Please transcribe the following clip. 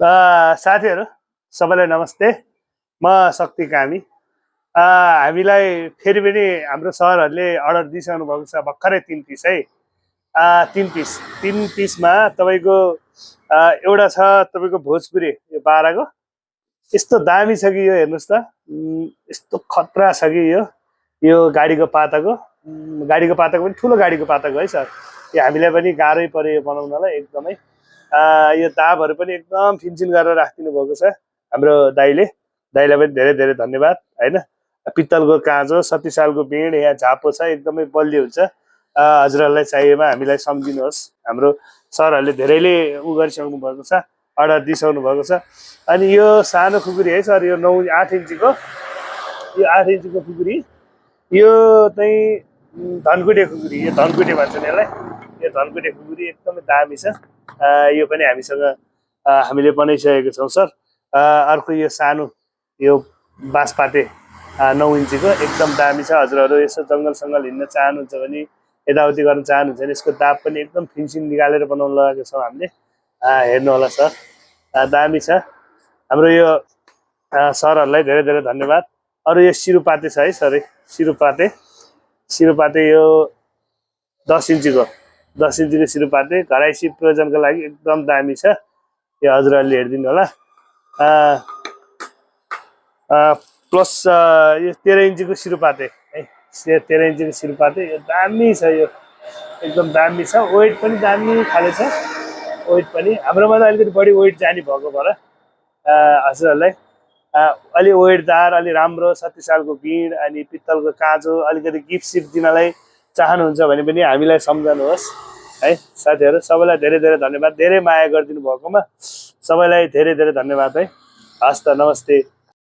साथीहरू सबैलाई नमस्ते। म शक्ति कामी। हामीलाई फेरि पनि हाम्रो सरहरूले अर्डर दिइसक्नु भएको छ भर्खरै 3 पिस है। 3 पिसमा तपाईँको एउटा छ तपाईँको भोजपुरी यो 12 को यस्तो दामी छ कि यो हेर्नुहोस् त। यस्तो खतरा छ कि यो गाडीको पाताको पनि ठुलो गाडीको पाताको है सर। यो हामीलाई पनि गाह्रै पर्यो यो बनाउनलाई एकदमै। यो दाबहरू पनि एकदम फिन्चिन गरेर राखिदिनु भएको छ हाम्रो दाइलाई पनि धेरै धेरै धन्यवाद हैन। पित्तलको काँचो 37 सालको बेड यहाँ झापो छ एकदमै बलियो हुन्छ। हजुरहरूलाई चाहिएमा हामीलाई सम्झिनुहोस्। हाम्रो सरहरूले धेरैले उ गरिसक्नु भएको छ, अर्डर दिइसक्नु भएको छ। अनि यो सानो खुकुरी है सर, यो 8 इन्चीको, यो 8 इन्चीको खुकुरी, यो चाहिँ धनकुटे खुकुरी, यो धनकुटे भन्छन् यसलाई। यो धनकुटे खुकुरी एकदमै दामी छ। यो पनि हामीसँग हामीले बनाइसकेको छौँ सर। अर्को यो सानो यो बाँसपाते 9 इन्चीको एकदम दामी छ। हजुरहरू यसो जङ्गल हिँड्न चाहनुहुन्छ भने, यताउति गर्न चाहनुहुन्छ भने यसको दाब पनि एकदम फिनिसिङ निकालेर बनाउन लगाएको छौँ हामीले। हेर्नु होला सर, दामी छ। हाम्रो यो सरहरूलाई धेरै धेरै धन्यवाद। अरू यो सिरुपाते छ है सर, सिरुपाते यो 10 इन्चीको सिरुपाते घराइसी प्रयोजनको लागि एकदम दामी छ। यो हजुरहरूले हेरिदिनु होला। प्लस यो 13 इन्चीको सिरुपाते है, 13 इन्चीको सिरुपाते यो दामी छ, यो एकदम दामी छ। वेट पनि दामी खाले छ, वेट पनि हाम्रोमा त अलिकति बढी वेट जाने भएको भएर हजुरहरूलाई अलि वेटदार, अलि राम्रो 37 सालको बिँड अनि पित्तलको काँचो अलिकति गिफ्ट सिफ्ट दिनलाई चाहनुहुन्छ भने पनि हामीलाई सम्झनुहोस् है। साथीहरू सबैलाई धेरै धेरै धन्यवाद, धेरै माया गरिदिनु भएकोमा सबैलाई धेरै धेरै धन्यवाद है। हस् त, नमस्ते।